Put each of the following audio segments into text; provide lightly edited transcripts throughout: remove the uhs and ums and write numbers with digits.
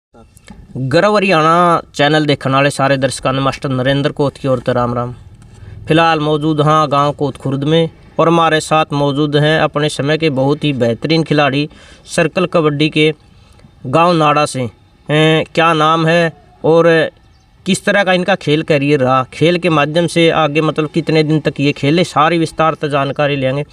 गर्व हरियाणा चैनल देखने वाले सारे दर्शकों ने मास्टर नरेंद्र कोत की ओर राम राम। फिलहाल मौजूद हाँ गांव कोत खुर्द में और हमारे साथ मौजूद हैं अपने समय के बहुत ही बेहतरीन खिलाड़ी सर्कल कबड्डी के गांव नाड़ा से। क्या नाम है और किस तरह का इनका खेल करियर रहा, खेल के माध्यम से आगे मतलब कितने दिन तक ये खेले, सारी विस्तार से जानकारी लेंगे।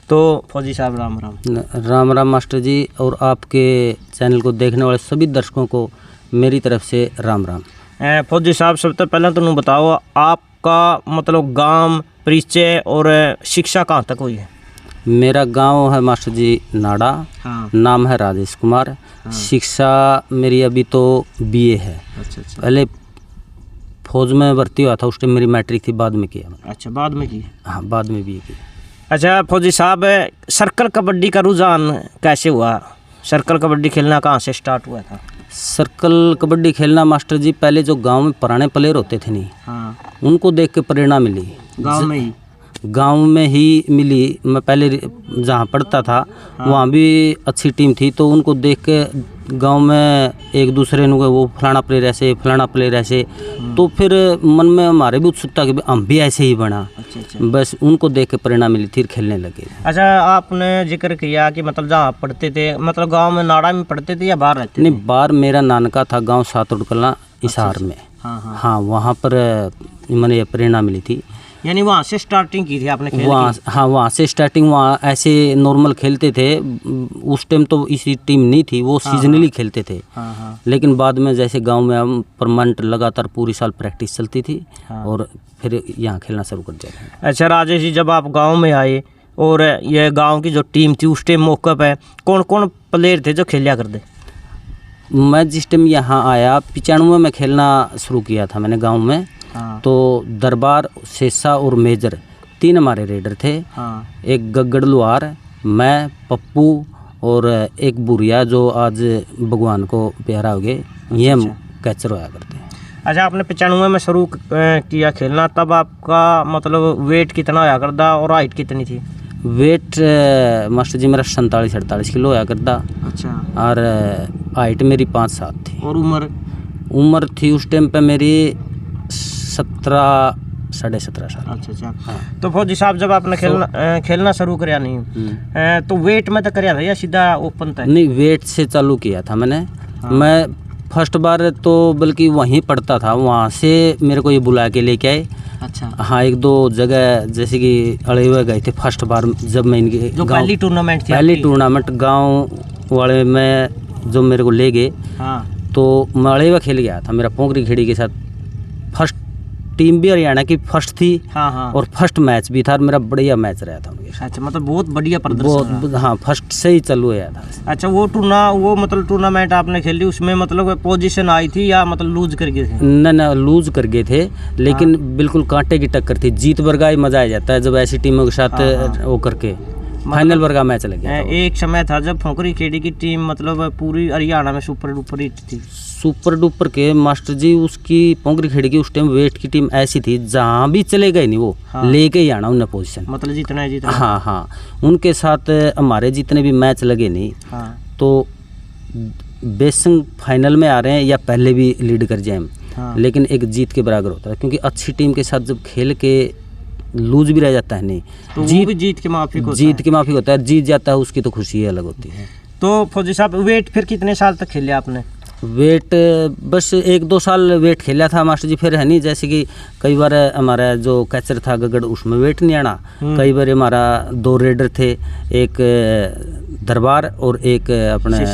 तो फौजी साहब राम राम। राम राम मास्टर जी और आपके चैनल को देखने वाले सभी दर्शकों को मेरी तरफ से राम राम। फौजी साहब सबसे पहले तो बताओ आपका मतलब गांव, परिचय और शिक्षा कहाँ तक हुई है? मेरा गांव है मास्टर जी नाड़ा। हाँ। नाम है राजेश कुमार। हाँ। शिक्षा मेरी अभी तो बीए है। अच्छा। पहले फौज में भर्ती हुआ था, उस टाइम मेरी मैट्रिक थी, बाद में किया। अच्छा, बाद में की? हाँ, बाद में बीए की। अच्छा फौजी साहब, सर्कल कबड्डी का रुझान कैसे हुआ? सर्कल कबड्डी खेलना कहाँ से स्टार्ट हुआ था? सर्कल कबड्डी खेलना मास्टर जी पहले जो गांव में पुराने प्लेयर होते थे नहीं, हाँ, उनको देख के प्रेरणा मिली। गांव में ही मिली। मैं पहले जहाँ पढ़ता था, हाँ, वहाँ भी अच्छी टीम थी, तो उनको देख के गांव में एक दूसरे ने वो फलाना प्लेयर ऐसे, फलाना प्लेयर ऐसे, तो फिर मन में हमारे भी उत्सुकता कि हम भी ऐसे ही बना। अच्छा। बस उनको देख के प्रेरणा मिली थी, खेलने लगे। अच्छा, आपने जिक्र किया कि मतलब जहाँ पढ़ते थे, मतलब गांव में नाड़ा में पढ़ते थे या बाहर रहते थे? नहीं, बाहर मेरा नानका था गाँव सातुड़ कला हिसार में। हाँ, वहाँ पर मैंने प्रेरणा मिली थी। यानी वहाँ से स्टार्टिंग की थी आपने खेल वहाँ? हाँ, वहाँ से स्टार्टिंग। वहाँ ऐसे नॉर्मल खेलते थे, उस टाइम तो इसी टीम नहीं थी, वो सीजनली खेलते थे। हाँ। लेकिन बाद में जैसे गांव में हम परमानेंट लगातार पूरी साल प्रैक्टिस चलती थी। हाँ। और फिर यहाँ खेलना शुरू कर दिया। अच्छा राजेश जी, जब आप गाँव में आए और ये गाँव की जो टीम थी उस टाइम मौके पे कौन कौन प्लेयर थे जो खेलिया करते? मैं जिस टाइम यहाँ आया 95 में खेलना शुरू किया था मैंने गाँव में। हाँ। तो दरबार, शेषा और मेजर 3 हमारे रेडर थे। हाँ। एक गगड़ लुहार, मैं, पप्पू और एक बुरिया जो आज भगवान को प्यारा हो गए, ये हम कैचर होया करते हैं। अच्छा, आपने 95 में शुरू किया खेलना, तब आपका मतलब वेट कितना होया करता और हाइट कितनी थी? वेट मास्टर जी मेरा 47-48 किलो होया करता। अच्छा। और हाइट मेरी 5'7" थी। और उम्र थी उस टाइम पे मेरी 17 साढ़े 17 साल। अच्छा। हाँ। तो फौजी साहब, जब आपने खेलना शुरू कराया नहीं तो वेट में तो कराया था या सीधा ओपन था? नहीं, वेट से चालू किया था मैंने। हाँ। मैं फर्स्ट बार तो बल्कि वहीं पढ़ता था, वहाँ से मेरे को ये बुला के लेके आए। अच्छा। हाँ, 1-2 जगह जैसे कि अड़े हुए गए थे फर्स्ट बार, जब मैं इनके पहली टूर्नामेंट थी, पहली टूर्नामेंट गाँव वाले में जो मेरे को ले गए। हाँ। तो मैं अड़े हुए खेल गया था मेरा पोंगरी खेड़ी के साथ। फर्स्ट टीम भी हरियाणा की फर्स्ट थी। हाँ। और फर्स्ट मैच भी था, मेरा बढ़िया मैच रहा था उनके। अच्छा, मतलब बहुत बढ़िया प्रदर्शन। हाँ, फर्स्ट से ही चालू हुआ था। अच्छा, वो मतलब टूर्नामेंट आपने खेली, उसमें मतलब पोजीशन आई थी या मतलब लूज कर गए थे? ना, लूज कर गए थे, लेकिन बिल्कुल कांटे की टक्कर थी। जीत वर्गा ही मजा आ जाता है जब ऐसी टीमों के साथ वो करके फाइनल वर्गा मैच लगे। एक समय था जब पोंगरी खेड़ी की टीम मतलब पूरी हरियाणा में सुपर डुपर हिट थी। सुपर डुपर के मास्टर जी, उसकी पोंगरी खेड़ी की उस टाइम वेट की टीम ऐसी थी, जहाँ भी चले गए नहीं वो। हाँ। लेके ही आना उन्हें पोजीशन, मतलब जीतना। हाँ, उनके साथ हमारे जितने भी मैच लगे नहीं। हाँ। तो बेशक फाइनल में आ रहे हैं या पहले भी लीड कर जाए। हाँ। लेकिन एक जीत के बराबर होता है, क्योंकि अच्छी टीम के साथ जब खेल के लूज भी रह जाता है, नहीं तो जीत के माफिक होता है। जीत जाता है उसकी तो खुशी अलग होती है। तो फौजी साहब, वेट फिर कितने साल तक खेले आपने? वेट बस 1-2 साल वेट खेला था मास्टर जी, फिर है नहीं। जैसे कि कई बार हमारा जो कैचर था गगड़, उसमें वेट नहीं आना। कई बार हमारा 2 रेडर थे, एक दरबार और एक अपने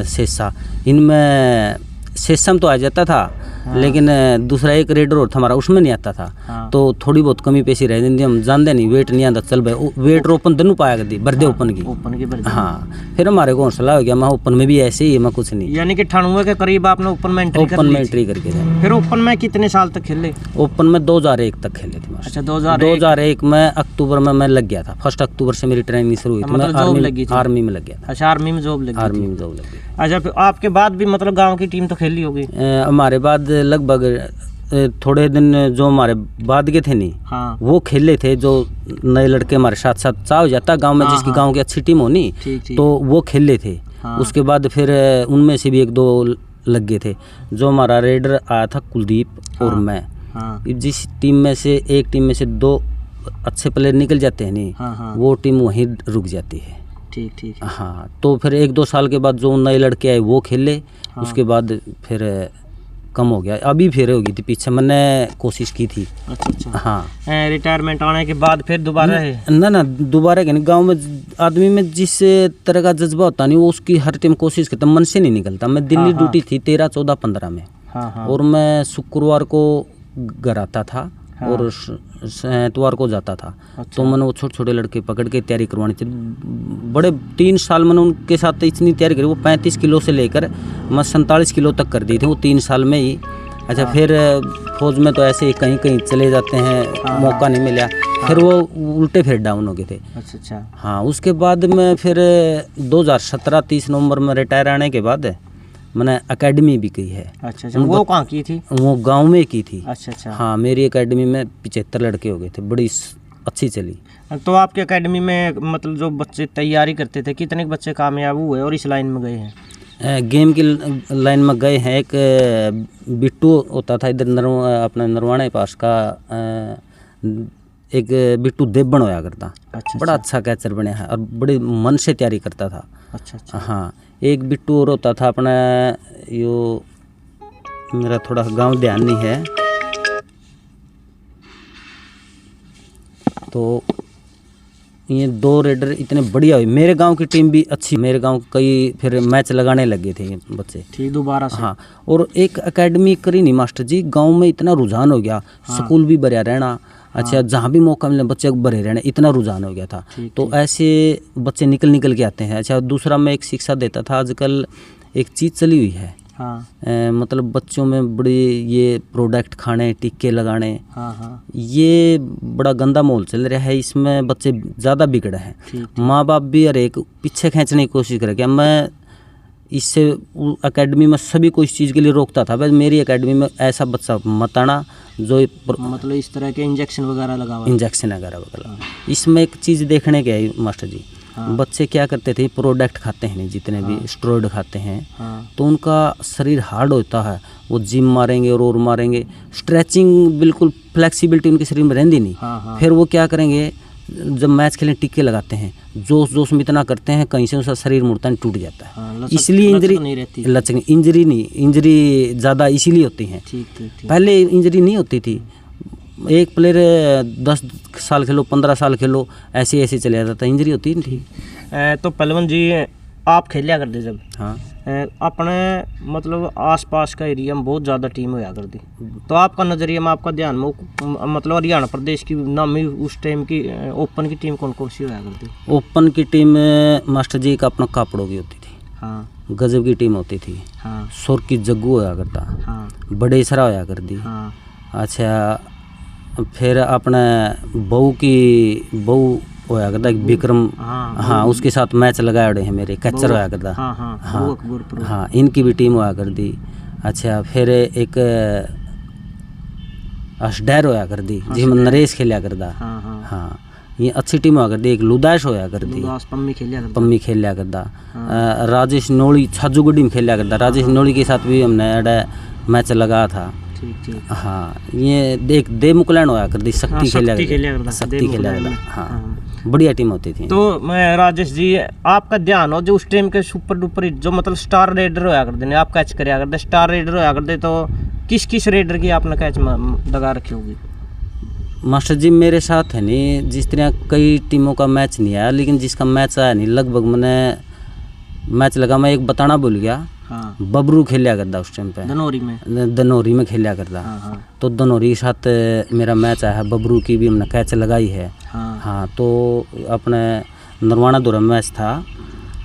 शेषा। इनमें शेषम तो आ जाता था। हाँ। लेकिन दूसरा एक रेडर और था हमारा, उसमें नहीं आता था। हाँ। तो थोड़ी बहुत कमी पेशी रह जाती, हम जानते नहीं, वेट नहीं आता, चल भाई वेट ओपन दोनों पाया करती बर्दे। हाँ। ओपन की। हाँ, फिर हमारे को हौसला हो गया, मैं ओपन में भी ऐसे ही, मैं कुछ नहीं। यानी कि 98 के करीब आपने ओपन में एंट्री करके फिर ओपन में कितने साल तक खेले? ओपन में 2001 तक खेले थे। अच्छा, 2001 में अक्टूबर में मैं लग गया था। 1 अक्टूबर से मेरी ट्रेनिंग शुरू हुई थी। मैं आर्मी में लग गया था। अच्छा, आर्मी में जॉब लग गई। अच्छा, फिर आपके बाद भी मतलब गाँव की टीम तो खेली होगी? हमारे बाद लगभग थोड़े दिन जो हमारे बाद के थे नहीं। हाँ। वो खेले थे, जो नए लड़के हमारे साथ चाह हो जाता गांव में। हाँ। जिसकी गांव की अच्छी टीम होनी, तो वो खेले थे। हाँ। उसके बाद फिर उनमें से भी 1-2 लग गए थे। जो हमारा रेडर आया था कुलदीप और मैं, जिस टीम में से एक टीम में से 2 अच्छे प्लेयर निकल जाते हैं नहीं, वो टीम वहीं रुक जाती है। ठीक ठीक। हाँ, तो फिर 1-2 साल के बाद जो नए लड़के आए वो खेले, उसके बाद फिर कम हो गया। अभी फिर हो गई थी, पीछे मैंने कोशिश की थी। अच्छा। हाँ, रिटायरमेंट आने के बाद फिर दोबारा है ना दोबारा नहीं। गांव में आदमी में जिस तरह का जज्बा होता नहीं, वो उसकी हर टाइम कोशिश करता, मन से नहीं निकलता। मैं दिल्ली ड्यूटी थी 13, 14, 15 में, और मैं शुक्रवार को घर आता था और एतवार को जाता था। तो मैंने वो छोटे छोटे लड़के पकड़ के तैयारी करवानी थी। बड़े 3 साल मैंने उनके साथ इतनी तैयारी करी, वो 35 किलो से लेकर मैं 47 किलो तक कर दी थी वो 3 साल में ही। अच्छा, फिर फौज में तो ऐसे ही कहीं कहीं चले जाते हैं, मौका नहीं मिला, फिर वो उल्टे फिर डाउन हो गए थे। अच्छा। हाँ, उसके बाद में फिर 2017 30 नवंबर में रिटायर आने के बाद मैंने एकेडमी भी की है। अच्छा। वो कहाँ की थी? वो गांव में की थी। अच्छा। हाँ, मेरी एकेडमी में 75 लड़के हो गए थे, बड़ी अच्छी चली। तो आपकी एकेडमी में मतलब जो बच्चे तैयारी करते थे, कितने बच्चे कामयाब हुए और इस लाइन में गए हैं? गेम की लाइन में गए हैं। एक बिट्टू होता था इधर अपने नरवाणे पास का, एक बिट्टू देबन होया करता। बड़ा अच्छा कैचर बनया है और बड़े मन से तैयारी करता था। अच्छा। हाँ, एक बिट्टू और होता था अपना, यो मेरा थोड़ा गांव ध्यान नहीं है, तो ये 2 रेडर इतने बढ़िया हुए। मेरे गांव की टीम भी अच्छी, मेरे गांव कई फिर मैच लगाने लगे थे ये बच्चे। ठीक, दोबारा से। हाँ, और एक एकेडमी करी नहीं मास्टर जी, गांव में इतना रुझान हो गया। स्कूल भी भरिया रहना। अच्छा, जहाँ भी मौका मिले बच्चे भरे रहने, इतना रुझान हो गया था। तो ऐसे बच्चे निकल के आते हैं। अच्छा, दूसरा मैं एक शिक्षा देता था, आजकल एक चीज़ चली हुई है, मतलब बच्चों में बड़ी ये प्रोडक्ट खाने, टीके लगाने, ये बड़ा गंदा माहौल चल रहा है। इसमें बच्चे ज़्यादा बिगड़े हैं। माँ बाप भी हर एक पीछे खींचने की कोशिश करे। क्या मैं इससे एकेडमी में सभी को इस चीज़ के लिए रोकता था, बस मेरी एकेडमी में ऐसा बच्चा मत आना जो मतलब इस तरह के इंजेक्शन वगैरह इसमें एक चीज़ देखने के आई मास्टर जी। बच्चे क्या करते थे, प्रोडक्ट खाते हैं जितने भी स्टेरॉइड खाते हैं, तो उनका शरीर हार्ड होता है। वो जिम मारेंगे और मारेंगे, स्ट्रेचिंग बिल्कुल फ्लेक्सिबिलिटी उनके शरीर में रहती नहीं। फिर वो क्या करेंगे, जब मैच खेलें टीके लगाते हैं, जोश में इतना करते हैं, कहीं से उसका शरीर मुड़ता नहीं, टूट जाता है। इसलिए इंजरी ज़्यादा इसीलिए होती हैं। पहले इंजरी नहीं होती थी। एक प्लेयर 10 साल खेलो, 15 साल खेलो, ऐसे चले जाता था, इंजरी होती नहीं थी। तो पहलवान जी, आप खेलिया करते जब, हाँ, अपने मतलब आसपास का एरिया में बहुत ज़्यादा टीम होया करती, तो आपका नज़रिया में, आपका ध्यान में मतलब हरियाणा प्रदेश की नामी उस टाइम की ओपन की टीम कौन कौन सी होया करती? ओपन की टीम मास्टर जी का अपना कापड़ों की होती थी। हाँ, गजब की टीम होती थी। हाँ, सुर की जग्गू होया करता। हाँ, बड़े सरा होया करती। हाँ, अच्छा, फिर अपने बहू होया करता विक्रम। हाँ, उसके साथ मैच लगाए हुए हैं मेरे, कैचर होया करता। हाँ, इनकी भी टीम होया कर दी। अच्छा, फिर एक अशडैर होया कर दी, जिसमें नरेश खेलिया करता। हाँ, ये अच्छी टीम होया कर दी। एक लुदाश होया कर दी, पम्मी खेलिया करता। राजेश नोली छाजूगुडी में खेलिया करता। राजेश नोली के साथ भी हमने मैच लगा था। हाँ, ये देख दे मुकलैंड होया कर दी, शक्ति खेलिया करता। हाँ, बढ़िया टीम होती थी। तो मैं राजेश जी, आपका ध्यान हो जो उस टाइम के सुपर डुपर जो मतलब स्टार रेडर होया करते ने, आप कैच करया करते, स्टार रेडर होया करते, तो किस रेडर की आपने कैच लगा रखी होगी? मास्टर जी, मेरे साथ है नहीं, जिस तरह कई टीमों का मैच नहीं आया, लेकिन जिसका मैच आया नहीं, लगभग मैंने मैच लगा, मैं एक बताना भूल गया। हाँ, बबरू खेलिया करता उस टाइम पे, दनौरी में खेलिया करता। तो दनौरी के साथ मेरा मैच आया है, बबरू की भी हमने कैच लगाई है। हाँ, तो अपने नरवाना दौरा मैच था,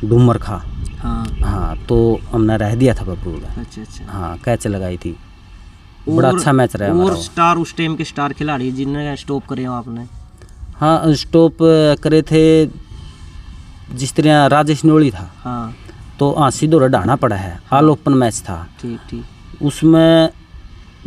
डूमर खा। हाँ, तो हमने रह दिया था बबरू का। अच्छा। हाँ, कैच लगाई थी, बड़ा अच्छा मैच रहा। और स्टार उस टाइम के स्टार खिलाड़ी जिन्हें स्टॉप करे हो आपने? हाँ, स्टॉप करे थे, जिस तरह राजेश नोली था। हाँ, तो सीधो ढाना पड़ा है। ऑल ओपन मैच था। ठीक। उसमें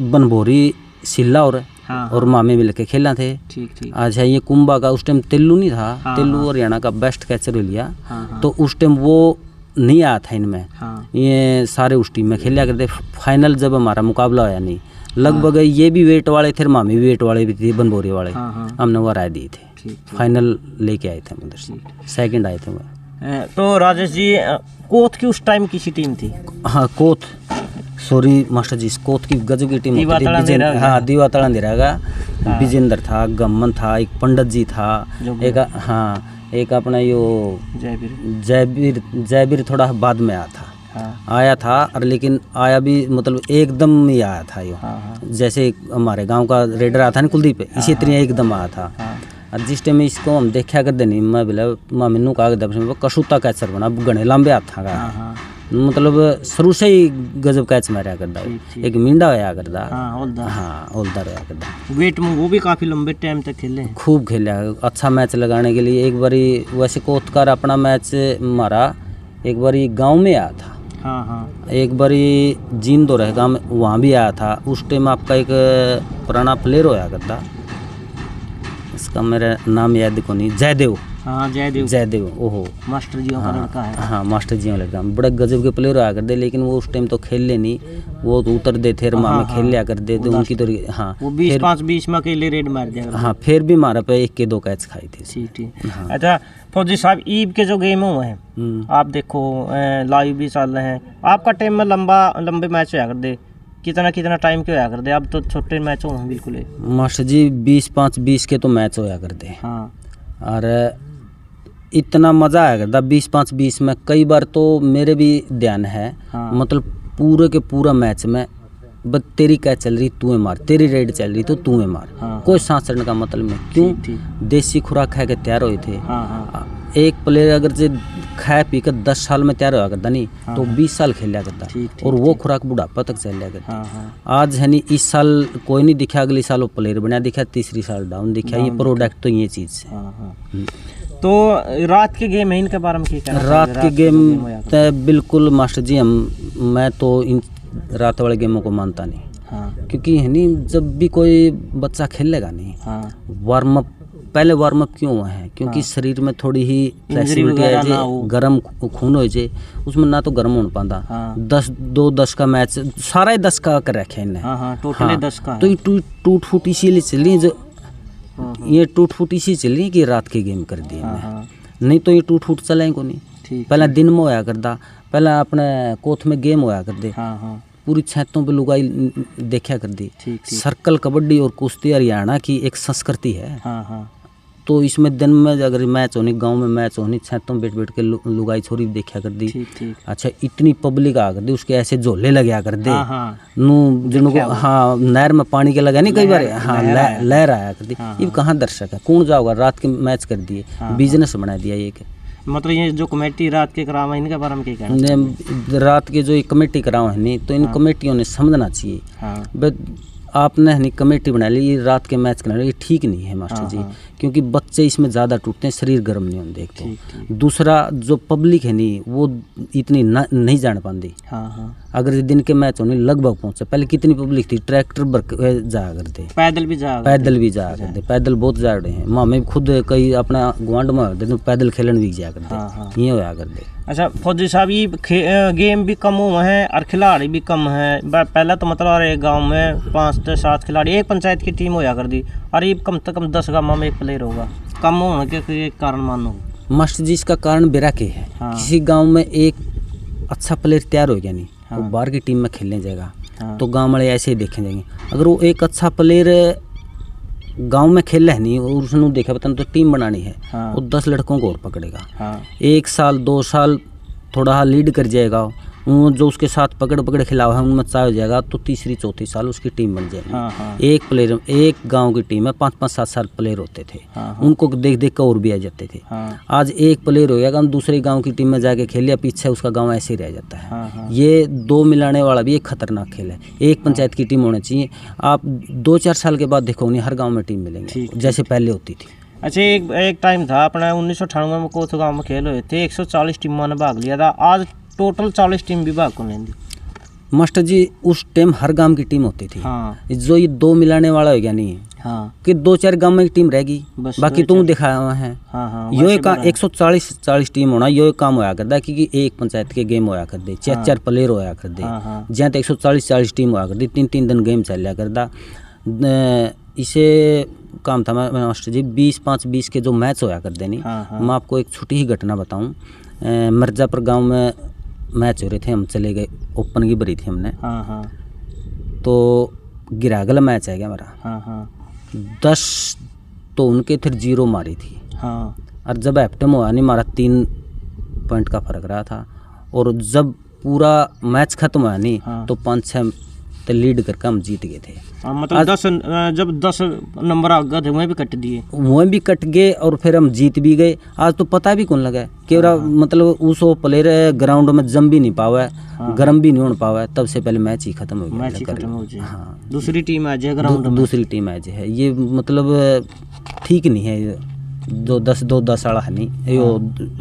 बनभोरी, सिल्ला और मामे मिल के खेला थे। ठीक। अच्छा, ये कुंभा का उस टाइम तेलू नहीं था। तेलू हरियाणा का बेस्ट कैचर हो लिया। तो उस टाइम वो नहीं आया था इनमें। हाँ। ये सारे उस टीम में खेला करते। फाइनल जब हमारा मुकाबला होया नहीं, लगभग ये भी वेट वाले थे, मामी भी वेट वाले भी थे, बनबोरी वाले। हाँ। हमने वो राय दी थे, ठीक। फाइनल लेके आए थे उधर से, सेकंड आए थे वो। तो राजेश जी, कोत की उस टाइम किसी टीम थी? हाँ कोत, सॉरी मास्टर जी, कोत की गजब की टीम होती थी। हाँ दीवा तड़ा अंधेरा का विजेंद्र था, गमन था, एक पंडित जी था, एक हाँ एक अपना यो जयबीर थोड़ा बाद में आया था। हाँ। आया था और लेकिन आया भी मतलब एकदम ही आया था यो। हाँ। जैसे हमारे गांव का रेडर आया था ना कुलदीप, इसी तरह एकदम आया था। हाँ। और जिस टाइम इसको हम देखा करते नहीं, मैं बोला माँ मैनू कहा कसूता कैचर बना, घने लंबे हाथ था। हाँ। मतलब शुरू से ही गजब कैच मारा करता, एक मींडा होया करता। हाँ ओल्दा रहा करता। वेट में वो भी काफी लंबे टाइम तक खेले, खूब खेला, अच्छा मैच लगाने के लिए। एक बारी वैसे कोतकार अपना मैच मारा, एक बारी गांव में आया था। हाँ। एक बारी जीन दो रहेगा वहाँ भी आया था। उस टाइम आपका एक पुराना प्लेयर होया करता, इसका मेरा नाम याद को नहीं, जयदेव। हाँ जयदेव, ओहो मास्टर जी का लड़का है। हाँ मास्टर जी का लड़का, बड़े गजब के प्लेयर आया करते, लेकिन वो उस टाइम तो खेल ले नहीं, वो तो उतर दे थे, में खेल लिया करते थे उनकी तो। हाँ वो 20-5 में अकेले रेड मार दिया। हाँ फिर भी मारा पे 1 के 2 कैच खाई थी। ठीक। अच्छा फौजी साहब, ईब के जो गेम हुए हैं आप देखो, लाइव भी चल रहे हैं, आपका टाइम में लंबे मैच होया करते, कितना टाइम के होया करते? अब तो छोटे मैच हो बिल्कुल मास्टर जी, 20-5-20 के तो मैच होया करते। हाँ। और इतना मज़ा आया करता 20-5-20 में। कई बार तो मेरे भी ध्यान है। हाँ। मतलब पूरे के पूरा मैच में बस तेरी कैच चल रही तू मार, तेरी रेड चल रही तो तू मार। हाँ। कोई सांस चढ़ने का मतलब नहीं। क्यों? देसी खुराक खा के तैयार हुए थे। हाँ। एक प्लेयर अगर से खाए पी कर 10 साल में तैयार हुआ करता नहीं। हाँ। तो 20 साल खेल लिया करता, और वो खुराक बुढ़ापा तक चल लिया करता। हाँ। आज है नहीं, इस साल कोई नहीं दिखा, अगले साल वो प्लेयर बना दिखा, तीसरी साल डाउन दिखा। ये प्रोडक्ट तो ये चीज़ है। तो रात के गेम है, इनके बारे में क्या कहना? रात के गेम तो बिल्कुल मास्टर जी, मैं तो इन रात वाले गेमों को मानता नहीं। हाँ। क्योंकि है नहीं, जब भी कोई बच्चा खेलेगा नहीं। हाँ। पहले वार्म अप क्यों हुआ है? क्योंकि हाँ। शरीर में थोड़ी ही फ्लेक्सिबिलिटी है, गर्म खून हो जाए, उसमें ना तो गर्म हो पाता। हाँ। 10 का मैच सारा ही 10 का कर रखे इन्हें। हाँ, टोटल 10 का। तो ये टूट फूट इसीलिए चल रही है, जो ये टूट फूट इसी चल रही है कि रात के गेम कर दिए। हाँ। नहीं तो ये टूट फूट चलेंगे को नहीं। पहला दिन में होया करता, पहला अपने कोथ में गेम होया कर दे। हाँ। पूरी छतों पे लुगाई देखा कर दी। सर्कल, कबड्डी और कुश्ती हरियाणा की एक संस्कृति है। हाँ। तो इसमें दिन में अगर मैच होनी, गांव में मैच होनी, छतों बैठ के लुगाई छोरी देखा कर दी। अच्छा, इतनी पब्लिक आ कर दी, उसके ऐसे झोले लगे कर दे। नू जिनको हाँ नहर में पानी के लगा नहीं कई बार। हाँ लहर आया कर दी। ये कहाँ दर्शक है, कौन जाओगा? रात के मैच कर दिए, बिजनेस बना दिया ये। मतलब ये जो कमेटी रात के करावा, इनके बारे में क्या कहना? रात के जो कमेटी करावा है नहीं, तो इन कमेटियों ने समझना चाहिए। हाँ। आपने नहीं कमेटी बना ली, ये रात के मैच कराना, ये ठीक नहीं है मास्टर जी। क्योंकि बच्चे इसमें ज़्यादा टूटते हैं, शरीर गर्म नहीं होते एक तो। दूसरा जो पब्लिक है नहीं, वो इतनी नहीं जान पाती। हाँ। अगर दिन के मैच होने लगभग पहुँचे, पहले कितनी पब्लिक थी, ट्रैक्टर जाया करते, पैदल भी जाया करते, पैदल बहुत जा रहे हैं। माँ में खुद कई अपना गुआंढ में होते तो पैदल खेलन भी जाया करते, ये होया करते। अच्छा फौजी साहब, ये गेम भी कम हुए हैं और खिलाड़ी भी कम हैं। पहले तो मतलब एक गांव में 5 से 7 खिलाड़ी, एक पंचायत की टीम होया कर दी, और ये कम से कम 10 गांव में एक प्लेयर होगा। कम होने के कारण मानो मास्टर जी, इसका कारण बेराके है। हाँ। किसी गांव में एक अच्छा प्लेयर तैयार हो गया नहीं। हाँ। वो बाहर की टीम में खेलने जाएगा। हाँ। तो गाँव वाले ऐसे ही देखे जाएंगे। अगर वो एक अच्छा प्लेयर गांव में खेल रहा है नहीं और उसने देखा पता तो टीम बनानी है। हाँ। वो 10 लड़कों को और पकड़ेगा। हाँ। 1 साल 2 साल थोड़ा लीड कर जाएगा, वो जो उसके साथ पकड़ खिलावा है उनमें चाय हो जाएगा, तो 3री-4थी साल उसकी टीम बन जाएगी। हाँ। एक प्लेयर, एक गांव की टीम में 5-5, 7 प्लेयर होते थे। हाँ। उनको देख कर और भी आ जाते थे। हाँ। आज एक प्लेयर हो गया, हम दूसरे गांव की टीम में जाके खेल लिया, पीछे उसका गांव ऐसे ही रह जाता है। हाँ। ये 2 मिलाने वाला भी एक खतरनाक खेल है। एक पंचायत की टीम होनी चाहिए। आप 2-4 साल के बाद देखो नहीं, हर गाँव में टीम मिलेंगे जैसे पहले होती थी। अच्छा, एक टाइम था अपना 1998 में कोथ गाँव में खेल हुए थे, 140 टीमों ने भाग लिया था। आज टोटल 40 टीम भी भाग को लेंगी। मास्टर जी उस टाइम हर गांव की टीम होती थी। हाँ जो ये दो मिलाने वाला हो गया नहीं हाँ कि 2-4 गांव में एक टीम रहेगी, बस बाकी तुम दिखाया हुआ है। हाँ हाँ यो एक 140 टीम होना यो एक काम होया करता, क्योंकि एक पंचायत के गेम होया कर दे, 4 प्लेयर होया कर दे, हाँ जहाँ तो 140 टीम होया कर दी, 3 दिन गेम चल लिया करता। इसे काम था मास्टर जी 20 के जो मैच होया कर देनी। मैं आपको एक छोटी ही घटना बताऊं, मिर्जापुर गांव में मैच हो रहे थे, हम चले गए, ओपन की भरी थी हमने। तो गिरागल मैच है क्या हमारा, 10 तो उनके फिर 0 मारी थी। और जब एप्टम हुआ नहीं मारा 3 पॉइंट का फर्क रहा था, और जब पूरा मैच खत्म हुआ नहीं तो 5-6 तो लीड करके हम जीत गए थे। मतलब 10 जब 10 नंबर आ गए थे वहीं भी कट दिए, वहीं भी कट गए और फिर हम जीत भी गए। आज तो पता भी कौन लगा कि मतलब उस प्लेयर ग्राउंड में जम भी नहीं पावा, गर्म भी नहीं हो पावा, तब से पहले मैच ही खत्म हो गया। मैच ही खत्म हो जाए। हाँ, दूसरी टीम आ जाए ग्राउंड में, दूसरी टीम आ जाए, ये मतलब ठीक नहीं है। जो 10 वाला है नहीं यो,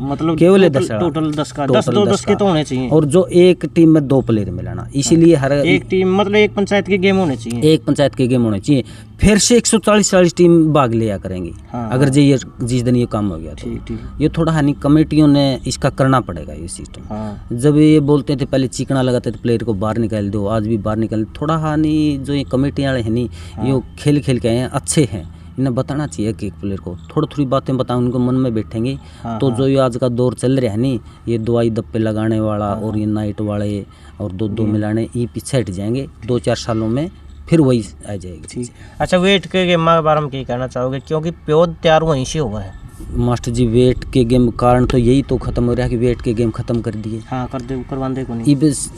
मतलब केवल टोटल 10 का 10 के तो होने चाहिए, और जो एक टीम में 2 प्लेयर मिलाना, इसीलिए हर एक टीम मतलब एक पंचायत के गेम होने चाहिए, एक पंचायत के गेम होने चाहिए। फिर से 140 टीम भाग लिया करेंगी। अगर ये जिस दिन ये काम हो गया तो ये थोड़ा हानि कमेटियों ने इसका करना पड़ेगा ये सिस्टम। जब ये बोलते थे पहले चिकना लगाते थे प्लेयर को बाहर निकाल दो, आज भी बाहर निकाल, थोड़ा हानि जो ये कमेटी वाले हैं नहीं ये खेल के आए हैं, अच्छे हैं, इन्हें बताना चाहिए कि एक प्लेयर को थोड़ी बातें बताएं, उनको मन में बैठेंगे तो जो ये आज का दौर चल रहा है नहीं, ये दवाई दप्पे लगाने वाला और ये नाइट वाले और 2 मिलाने, ये पीछे हट जाएंगे 2-4 सालों में, फिर वही आ जाएगी। अच्छा, वेट के गेम के बारे में क्या कहना चाहोगे, क्योंकि प्योद तैयार वहीं से हुआ है मास्टर जी? वेट के गेम कारण तो यही तो खत्म हो रहा है कि वेट के गेम खत्म कर दिए। करवाने को नहीं।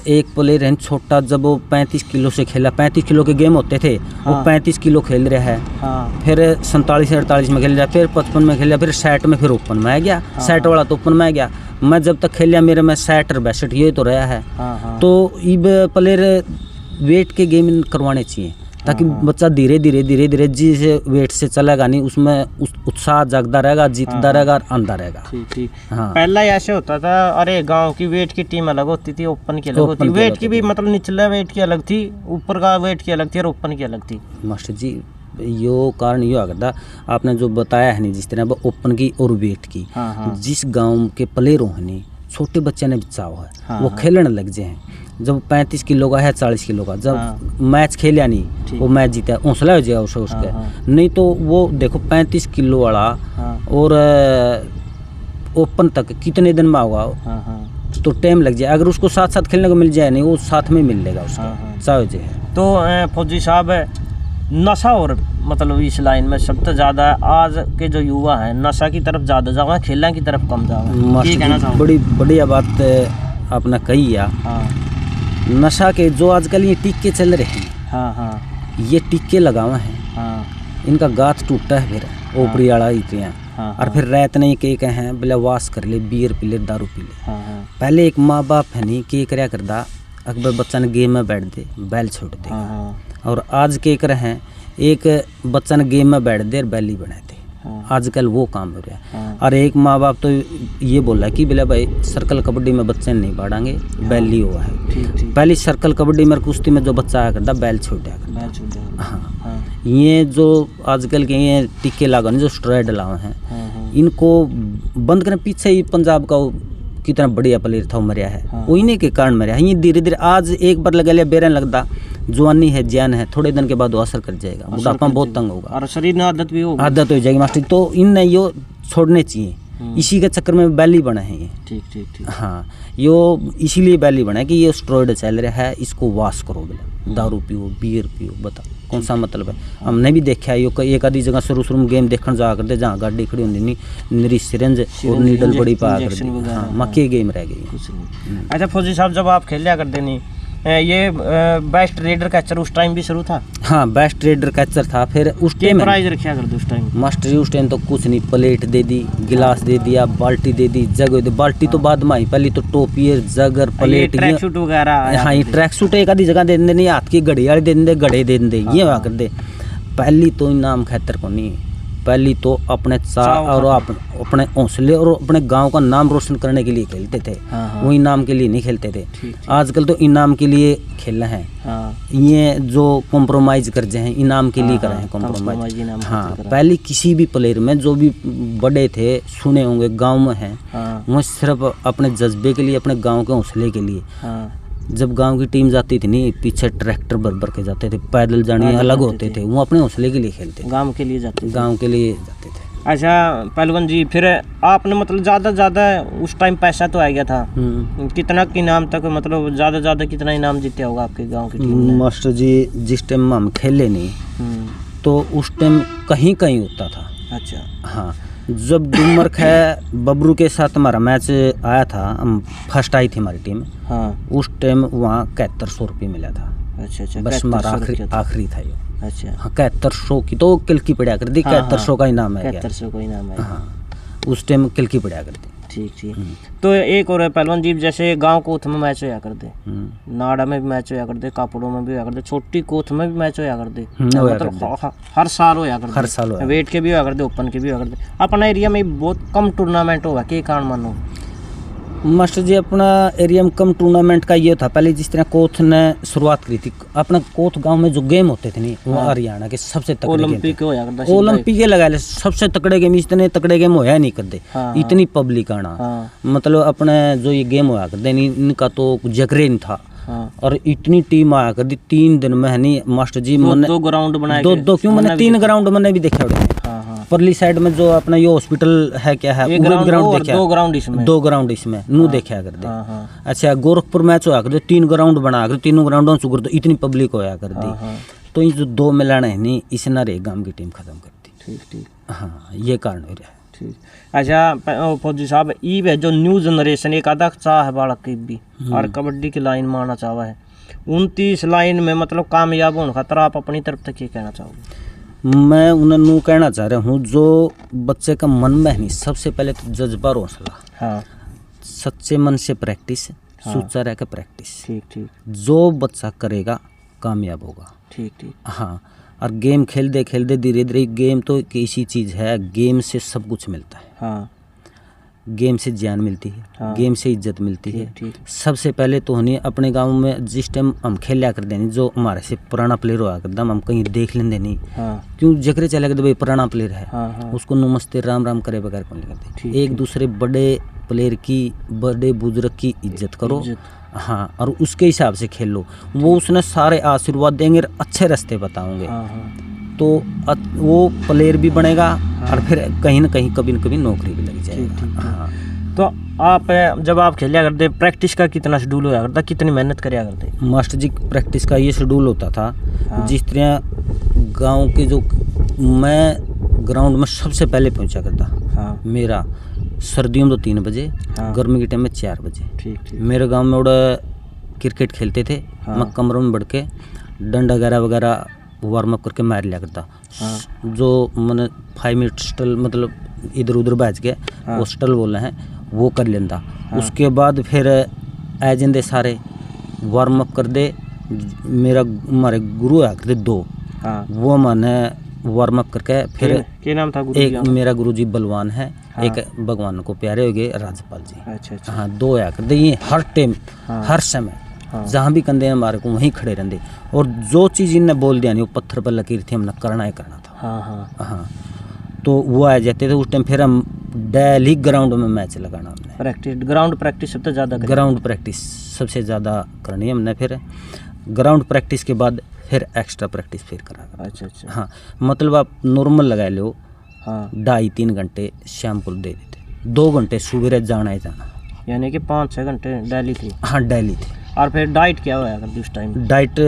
एक प्लेयर है छोटा, जब वो 35 किलो से खेला, 35 किलो के गेम होते थे, वो 35 किलो खेल रहा है, फिर 47-48 में खेल रहा, फिर 55 में खेला, फिर 60 में, फिर ओपन में आ गया, 60 वाला तो ओपन में आ गया। मैं जब तक खेलिया मेरे में 60 और 62 ये तो रहा है। तो ये प्लेयर वेट के गेम करवाने चाहिए ताकि बच्चा धीरे धीरे जिस वेट से चलेगा नहीं उसमें उत्साह जागता रहेगा, जीतता रहेगा और आंदा रहेगा। ठीक। पहला ऐसे होता था, अरे गांव की वेट की टीम अलग होती थी, ओपन की अलग होती थी, वेट की भी मतलब निचला वेट की अलग थी, ऊपर का वेट की अलग थी और ओपन की अलग थी। मास्टर जी यो कारण यो करता, आपने जो बताया है नहीं, जिस तरह ओपन की और वेट की, जिस गाँव के प्लेयरों है नहीं, छोटे बच्चे ने चाव है वो खेलने लग जाए। जब 35 किलो का है, 40 किलो का, जब मैच खेला नहीं वो मैच जीता, हौसला हो जाएगा उसके। नहीं तो वो देखो 35 किलो वाला और ओपन तक कितने दिन में होगा, तो टाइम लग जाए। अगर उसको साथ साथ खेलने को मिल जाए नहीं, वो साथ में मिल लेगा उसका चाहे जाए। तो फौजी साहब, नशा और मतलब इस लाइन में सबसे ज़्यादा आज के जो युवा हैं नशा की तरफ ज़्यादा जाओ, खेलने की तरफ कम जाओ, बड़ी बढ़िया बात आपने कही है। नशा के जो आजकल ये टीके चल रहे हैं, ये टीके लगावा हैं, इनका गात टूटा है, फिर ओपरी वाला और फिर रात नहीं के हैं बोले वास कर ले, बियर पी ले, दारू पी ले। पहले एक माँ बाप है नहीं के करया करदा, अकबर बच्चा ने गेम में बैठ दे, बैल छोड़ दे, और आज के कर हैं एक बच्चा ने गेम में बैठ दे और बैली बना दे। आजकल वो काम हो रहा है। और एक माँ बाप तो ये बोला कि बोला भाई सर्कल कबड्डी में बच्चे नहीं बाढ़ांगे, बैली हुआ है। पहली सर्कल कबड्डी में कुश्ती में जो बच्चा आया करता बैल छोड़ दिया करता। हाँ, ये जो आजकल के ये टीके लागू जो स्टेरॉइड लाए हैं, इनको बंद करने पीछे ही पंजाब का कितना बढ़िया प्लेयर था वो मरिया है, वो इन्हीं के कारण मरिया है। ये धीरे धीरे आज एक बार लगा लिया बेरन लगता, जवानी है, ज्ञान है, थोड़े दिन के बाद वो असर कर जाएगा, बुढ़ापा बहुत तंग होगा और शरीर में आदत भी होगी, आदत हो जाएगी मास्टर। तो इन यो छोड़ने चाहिए, इसी के चक्कर में बैली बना है ये। ठीक। हाँ, यो इसीलिए बैली बना है कि ये स्टेरॉइड चल रहा है, इसको वाश करो बोले, दारू पियो, बियर पियो, बताओ कौन सा मतलब है। हमने भी देखा है यो एक आधी जगह शुरू में गेम देखने जा करते, जहाँ गाड़ी खड़ी होती नहीं, निरी सिरेंज और नीडल बड़ी पा कर दी, हाँ, मक्के गेम रह गई। अच्छा फौजी साहब, जब आप खेलिया करते नहीं, ये बेस्ट रेडर कैचर उस टाइम भी शुरू था? हाँ, बेस्ट रेडर कैचर था। फिर उस टाइम प्राइज रखा करते उस टाइम मास्टर, उस टाइम तो कुछ नहीं, प्लेट दे दी, गिलास दे दिया, बाल्टी दे दी, जग दे दी। बाल्टी तो बाद में आई, पहले तो टोपियर, जगर, प्लेट, ट्रैक सूट वगैरह। हाँ, ये ट्रैक सूट एक आधी जगह दे देंगे, नहीं हाथ की घड़ी वाले दे देंगे, घड़े दे देंगे, ये हुआ कर दे। पहली तो इनाम खैतर को नहीं, पहली तो अपने चाह और अपने हौसले और अपने गांव का नाम रोशन करने के लिए खेलते थे। वो इनाम के लिए नहीं खेलते थे। आजकल तो इनाम के लिए खेल रहे हैं। ये जो कॉम्प्रोमाइज कर रहे हैं इनाम के लिए कर रहे हैं कॉम्प्रोमाइज। हाँ, पहले किसी भी प्लेयर में जो भी बड़े थे सुने होंगे गांव में हैं, वो सिर्फ अपने जज्बे के लिए, अपने गांव के हौसले के लिए। जब गांव की टीम जाती थी नहीं, पीछे ट्रैक्टर भर के जाते थे, पैदल जाने अलग होते थे, वो अपने हौसले के लिए खेलते, गांव के लिए जाते थे। अच्छा पहलवान जी, फिर आपने मतलब ज़्यादा उस टाइम पैसा तो आ गया था, कितना इनाम तक, मतलब ज़्यादा कितना इनाम जीते होगा आपके गांव की टीम ने? मास्टर जी, जिस टाइम हम खेले नहीं तो उस टाइम कहीं होता था। अच्छा। हाँ, जब डूमर्क है बबरू के साथ हमारा मैच आया था, हम फर्स्ट आई थी हमारी टीम। हाँ। उस टाइम वहाँ 7100 रुपये मिला था। अच्छा। बस हमारा आखिरी था ये। अच्छा। हाँ, 7100 की तो किल की पड़ा कर दी। 7100 का इनाम है। 7100 का इनाम है। हाँ, उस टाइम किल की पड़ा कर दी। ठीक। तो एक और पहलवान जी, जैसे गांव कोथ में मैच होया करते, नाड़ा में भी मैच होया करते, कापड़ों में भी होया करते, छोटी कोथ में भी मैच होया करते, मतलब हर साल होया करते। हर साल होया। वेट के भी होया करते, ओपन के भी होया करते। अपना एरिया में बहुत कम टूर्नामेंट होगा, के कारण मानो? मास्टर जी, अपना एरिया में कम टूर्नामेंट का ये था, पहले जिस तरह कोथ ने शुरुआत करी थी, अपना कोथ गांव में जो गेम होते थे नहीं, वो हरियाणा के सबसे तगड़े ओलंपिक होया करता, ओलंपिक लगा ले, सबसे तगड़े गेम। इतने तगड़े गेम होया नहीं करते। इतनी पब्लिक आना, मतलब अपने जो ये गेम होया करते इनका तो जगरे नहीं था। और इतनी टीम आया कर दी 3 दिन में, है नहीं मास्टर जी, मैंने 2 ग्राउंड बनाए, दो क्यों, मैंने 3 ग्राउंड मैंने भी देखा उड़े। परली साइड में जो अपना ये हॉस्पिटल है, क्या है, ग्राउंड देखा, 2 ग्राउंड इसमें नू देखा कर दे। अच्छा, गोरखपुर मैच होया कर दे, 3 ग्राउंड बना कर, तीनों ग्राउंडों से दो, इतनी पब्लिक होया कर दी। तो ये जो 2 मिलाने है नहीं, इस ना रे गांव की टीम खत्म कर दी। ठीक। हाँ, ये कारण हो रहा है। ठीक। अच्छा फौजी साहब, ई जो न्यू जनरेशन एक आधा चाह है बालक की भी, और कबड्डी की लाइन में आना चाहवा है, 29 लाइन में मतलब कामयाब होने खातर आप अपनी तरफ तक ये कहना चाहोगे? मैं उन्हें कहना चाह रहा हूँ, जो बच्चे का मन में नहीं, सबसे पहले तो जज्बा और हौसला। हाँ। सच्चे मन से प्रैक्टिस, सोचा रह के प्रैक्टिस। ठीक। जो बच्चा करेगा कामयाब होगा। ठीक। हाँ, और गेम खेलते धीरे धीरे, गेम तो एक ऐसी चीज़ है, गेम से सब कुछ मिलता है। हाँ। गेम से ज्ञान मिलती है। हाँ। गेम से इज्जत मिलती है। ठीक। सबसे पहले तो हमें अपने गांव में जिस टाइम हम खेला कर देनी, जो हमारे से पुराना प्लेयर हुआ करता, हम कहीं देख लेंगे नहीं। हाँ। क्यों जगरे चले गए भाई पुराना प्लेयर है। हाँ। उसको नमस्ते राम करे बगैर कौन करते। एक दूसरे बड़े प्लेयर की, बड़े बुजुर्ग की इज्जत करो। हाँ, और उसके हिसाब से खेलो, वो उसने सारे आशीर्वाद देंगे, अच्छे रास्ते बताओगे। तो वो प्लेयर भी बनेगा। और फिर कहीं ना कहीं कभी न कभी नौकरी भी लग जाएगी। हाँ। तो आप जब आप खेला करते, प्रैक्टिस का कितना शेड्यूल होया करता, कितनी मेहनत कराया करते? मास्टर जी, प्रैक्टिस का ये शेड्यूल होता था। हाँ। जिस तरह गांव के जो, मैं ग्राउंड में सबसे पहले पहुंचा करता। हाँ। मेरा सर्दियों में तो 3 बजे। हाँ। गर्मी के टाइम में 4 बजे। ठीक। मेरे गांव में उड़ा क्रिकेट खेलते थे। हाँ। मैं कमरों में बढ़ के डंडा वगैरह वार्म अप करके मार लिया करता। हाँ। जो मैंने 5 मिनट स्टल, मतलब इधर उधर बैठ के। हाँ। वो स्टल बोल रहे हैं, वो कर लेता। हाँ। उसके बाद फिर आ जाते सारे, वार्म अप कर दे। हमारे गुरु आ करते 2। हाँ। वो मैंने वार्म अप करके फिर, क्या नाम था गुरु? एक मेरा गुरुजी बलवान है। हाँ। एक भगवान को प्यारे हो गए राजपाल जी। अच्छा। हाँ, 2 आया करते, ये हर टाइम। हाँ। हर समय। हाँ। जहाँ भी कंधे हमारे को वहीं खड़े रहते, और जो चीज़ इनने बोल दिया नहीं, वो पत्थर पर लकीर थी, हमने करना ही करना था। हाँ। तो वो आ जाते थे उस टाइम, फिर हम डेली ग्राउंड में मैच लगाना हमने। ग्राउंड प्रैक्टिस सबसे ज़्यादा, ग्राउंड प्रैक्टिस सबसे ज़्यादा करनी है हमने। फिर ग्राउंड प्रैक्टिस के बाद फिर एक्स्ट्रा प्रैक्टिस फिर करा। अच्छा। हाँ, मतलब आप नॉर्मल लगा लो। हाँ। 2.5-3 घंटे शाम को दे देते, 2 घंटे सुबह जाना ही जाना, यानी कि 5-6 घंटे डेली थी। हाँ, डेली थी। और फिर डाइट क्या हुआ करती उस टाइम? डाइट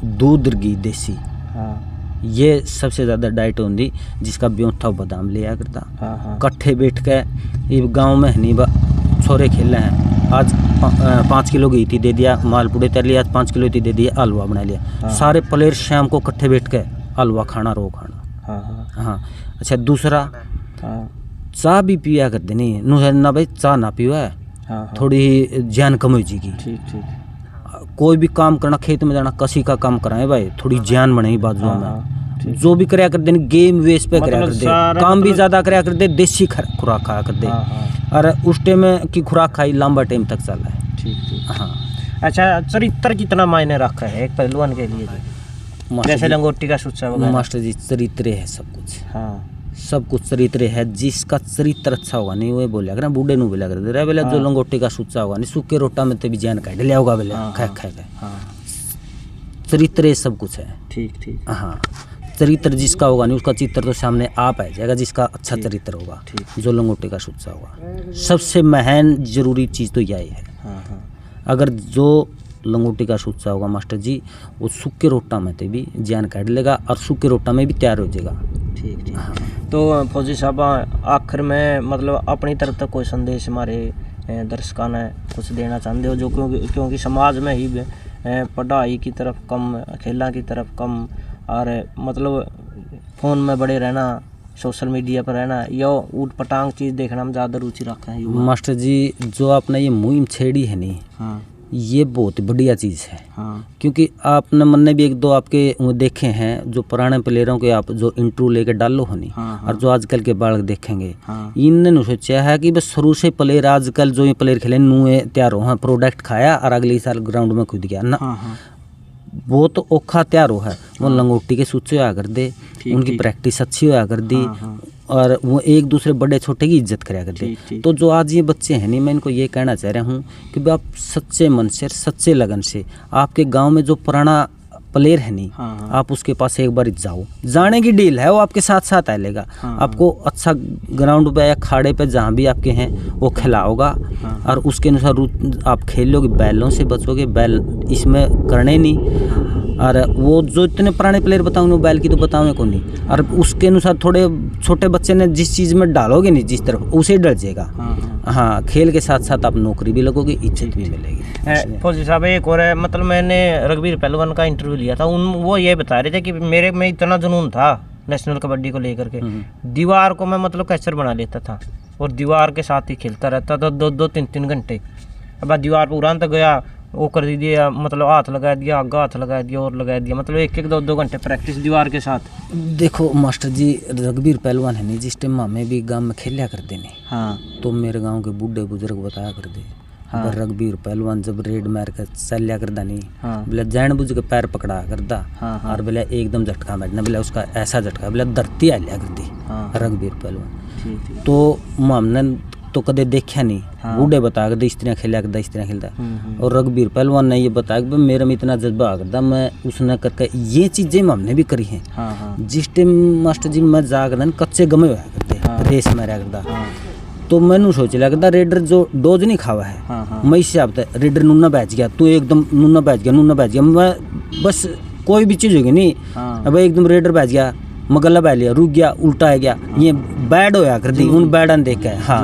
दूध घी देसी। हाँ। ये सबसे ज़्यादा डाइट होती, जिसका ब्योंठा बादाम लिया करता। हाँ। कट्ठे बैठ के, ये गांव में नहीं छोरे खेल रहे हैं, आज 5 किलो घी थी दे दिया, मालपुड़े तैर लिया, 5 किलो थी दे दिया, हलवा बना लिया। हाँ। सारे प्लेयर शाम को कट्ठे बैठ के हलवा खाना, रो खाना। हाँ। अच्छा, दूसरा चाह भी पिया करते नहीं ना भाई, चाह ना पियो है। हाँ। थोड़ी जान कम हो जाएगी। ठीक। कोई भी काम करना, खेत में जाना, कसी का काम कराए भाई, थोड़ी जान बने बाजुओं में। जो भी कराया कर दे गेम वेस पे कराया कर दे, सारा काम भी ज्यादा कराया कर दे, देसी खुराक खाया कर दे। हाँ, हाँ। और उस टाइम की खुराक खाई लंबा टाइम तक चला है। ठीक ठीक। हाँ अच्छा, चरित्र कितना मायने रखा है एक पहलवान के लिए? जैसे लंगोटी का सुच्चा वगैरह। मास्टर जी चरित्र है सब कुछ, हाँ सब कुछ चरित्र है। जिसका चरित्र अच्छा होगा नहीं वो बोलिया कर बूढ़े नु बोलिया कर दे बोले जो लंगोटी का सुच्चा होगा नहीं सूखे रोटा में तो भी जान काट लिया होगा बोले खा खा के। हाँ चरित्र सब कुछ है। ठीक ठीक। हाँ चरित्र जिसका होगा नहीं उसका चित्र तो सामने आप आ जाएगा, जिसका अच्छा चरित्र होगा, जो लंगोटी का सुच्चा होगा। सबसे महान जरूरी चीज़ तो यही है। हाँ हाँ। अगर जो लंगोटी का सुच्चा होगा मास्टर जी वो सूखे रोटा में तो भी जान काट लेगा और सूखे रोटा में भी तैयार हो जाएगा। ठीक ठीक। हाँ। तो फौजी साहब आखिर में मतलब अपनी तरफ तक कोई संदेश हमारे दर्शकों ने कुछ देना चाहते हो? जो क्योंकि समाज में ही पढ़ाई की तरफ कम, खेलों की तरफ कम, और मतलब फ़ोन में बड़े रहना, सोशल मीडिया पर रहना, या ऊट पटांग चीज़ देखना में ज़्यादा रुचि रखा है मास्टर जी। जो आपने ये मुहिम छेड़ी है नहीं, हाँ ये बहुत बढ़िया चीज़ है। हाँ। क्योंकि आपने मैंने भी एक दो आपके वो देखे हैं जो पुराने प्लेयरों के आप जो इंटरव्यू लेके डालो हो नहीं। हाँ, हाँ। और जो आजकल के बालक देखेंगे, हाँ। इनने सोचा है कि बस शुरू से प्लेयर आजकल जो ये प्लेयर खेले नुए तैयार हो, हाँ प्रोडक्ट खाया और अगले साल ग्राउंड में कूद गया ना। हाँ हाँ। वो तो औखा तैयार हो है, वो लंगोटी के सूचे होया कर दे, उनकी प्रैक्टिस अच्छी होया कर दी। हाँ, हाँ। और वो एक दूसरे बड़े छोटे की इज्जत कराया करते। ठीक, ठीक। तो जो आज ये बच्चे हैं नहीं, मैं इनको ये कहना चाह रहा हूँ कि भाई आप सच्चे मन से, सच्चे लगन से, आपके गांव में जो पुराना प्लेयर है नहीं, हाँ, हाँ। आप उसके पास एक बार जाओ, जाने की डील है, वो आपके साथ साथ आएगा। हाँ, आपको अच्छा ग्राउंड पे या खाड़े पे जहाँ भी आपके हैं वो खिलाओगा। हाँ। और उसके अनुसार आप खेलोगे, बैलों से बचोगे, बैल इसमें करने नहीं। और वो जो इतने पुराने प्लेयर बताऊंगे बैल की तो बताऊंगे को नहीं। और उसके अनुसार थोड़े छोटे बच्चे ने जिस चीज़ में डालोगे नहीं जिस तरफ, उसे डर जाएगा। हाँ खेल के साथ साथ आप नौकरी भी लगोगे, इज्जत भी मिलेगी। फौजी साहब एक और है, मतलब मैंने रघुवीर पहलवान का इंटरव्यू लिया था, वो ये बता रहे थे कि मेरे में इतना जुनून था नेशनल कबड्डी को लेकर के, दीवार को मैं मतलब कैचर बना लेता था और दीवार के साथ ही खेलता रहता था 2-3 घंटे। अब दीवार पर उड़ान तक गया, वो कर दिया, मतलब हाथ लगा दिया, आगे हाथ लगा दिया और लगा दिया, मतलब 1-2 घंटे प्रैक्टिस दीवार के साथ। देखो मास्टर जी, रघुवीर पहलवान है नहीं, जिस टाइम हमें भी गांव में खेलिया करते नहीं। हाँ। तो मेरे गांव के बूढ़े बुजुर्ग बताया करते। हाँ। रघुवीर पहलवान जब रेड मार कर चलिया करता नहीं, हाँ। बोले जान बुझ के पैर पकड़ा करता। हाँ, हाँ। और बोले एकदम झटका बैठना, बोले उसका ऐसा झटका, बोले धरती आ लिया करती। हाँ। रघुवीर पहलवान तो हमने तो कदे देखा नहीं। हाँ। बूढ़े बताया करते इस तरह खेलिया करता, इस तरह खेलता। और रघुवीर पहलवान ने ये बताया कि मेरे में इतना जज्बा आ करता, मैं उसने करके ये चीज़ें हमने भी करी हैं। हाँ। जिस टाइम मास्टर जी मैं जा करता कच्चे गमे हुआ करते। हाँ। रेस में रह करता। हाँ। तो मैंने सोच लिया करता रेडर जो डोज नहीं खावा है। हाँ। मैं इससे आप रेडर नूना बैच गया, तू एकदम नूना बैच गया, मैं बस कोई भी चीज़ होगी नहीं। हाँ। अब एकदम रेडर बैच गया, मगला बह लिया, रुक गया, उल्टा आ गया। हाँ। ये बैड होया कर दी, उन बैडन देख के। हाँ।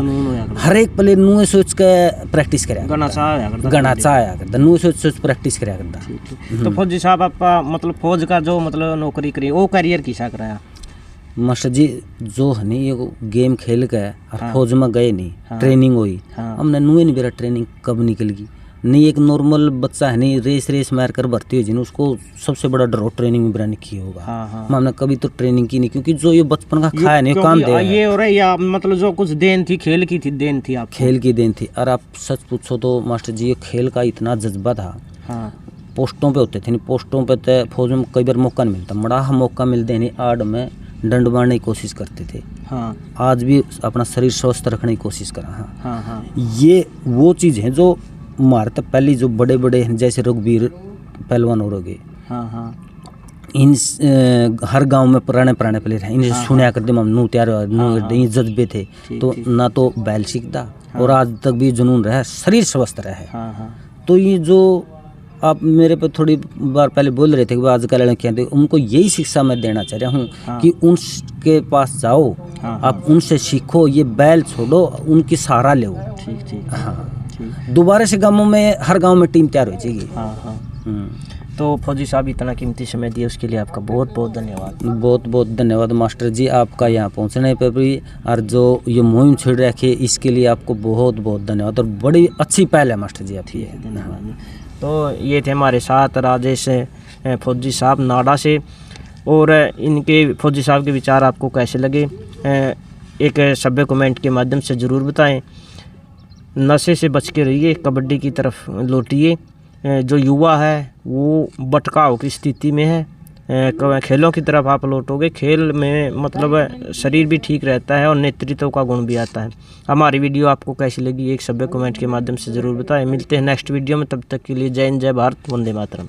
हर एक प्लेयर नुए सोच के प्रैक्टिस कराया, गणा चाया करता, नुए सोच प्रैक्टिस कराया करता। तो फौजी साहब आपका मतलब फौज का जो मतलब नौकरी करी वो करियर किसा कराया? मास्टर जी जो है नहीं ये गेम खेल के और फौज में गए नहीं। हाँ। ट्रेनिंग हुई। हाँ। हमने नुए नहीं बेरा ट्रेनिंग कब निकल गई नहीं। एक नॉर्मल बच्चा है नहीं रेस मार कर भर्ती हो जी, उसको सबसे बड़ा डर ट्रेनिंग में बरानी की होगा। हाँ। हमने कभी तो ट्रेनिंग की नहीं, क्योंकि जो ये बचपन का खाया नहीं काम दे ये हो रहा है या मतलब जो कुछ देन थी खेल की थी, देन थी आप खेल की देन थी। और आप सच पूछो तो मास्टर जी ये खेल का इतना जज्बा था। हाँ। पोस्टों पे होते थे नहीं, पोस्टों पे तो फौज में कई बार मौका नहीं मिलता, बड़ा मौका मिलते नहीं आड़ में डंड मारने की कोशिश करते थे। हाँ। आज भी अपना शरीर स्वस्थ रखने की कोशिश करा। हाँ। हाँ। हाँ। ये वो चीज़ है जो हमारे तक पहले जो बड़े बड़े हैं जैसे रघुवीर पहलवान हो गए। हाँ। हाँ। इन हर गांव में पुराने प्लेयर हैं, इनसे सुनया करते हम नू तैयार ये जज्बे थे। तो ना तो बैल सीखता और आज तक भी जुनून रहा, शरीर स्वस्थ रहा है। तो ये जो आप मेरे पे थोड़ी बार पहले बोल रहे थे कि आजकल लड़कियां थे, उनको यही शिक्षा मैं देना चाह रहा हूँ। हाँ। कि उनके पास जाओ। हाँ। आप उनसे सीखो, ये बैल छोड़ो, उनकी सहारा लो। ठीक। हाँ। दोबारा से गाँवों में हर गांव में टीम तैयार हो जाएगी। हाँ। तो फौजी साहब इतना कीमती समय दिया उसके लिए आपका बहुत बहुत धन्यवाद। बहुत बहुत धन्यवाद मास्टर जी आपका यहाँ पहुँचने पर भी, और जो ये मुहिम छेड़ रखी इसके लिए आपको बहुत बहुत धन्यवाद। और बड़ी अच्छी पहल है मास्टर जी आपकी। धन्यवाद। तो ये थे हमारे साथ राजेश फौजी साहब नाड़ा से। और इनके फौजी साहब के विचार आपको कैसे लगे एक सभ्य कमेंट के माध्यम से ज़रूर बताएं। नशे से बच के रहिए, कबड्डी की तरफ लौटिए। जो युवा है वो भटकाव की स्थिति में है, खेलों की तरफ आप लौटोगे। खेल में मतलब शरीर भी ठीक रहता है और नेतृत्व का गुण भी आता है। हमारी वीडियो आपको कैसी लगी एक सभ्य कमेंट के माध्यम से ज़रूर बताएं। मिलते हैं नेक्स्ट वीडियो में, तब तक के लिए जय हिंद, जय भारत, वंदे मातरम।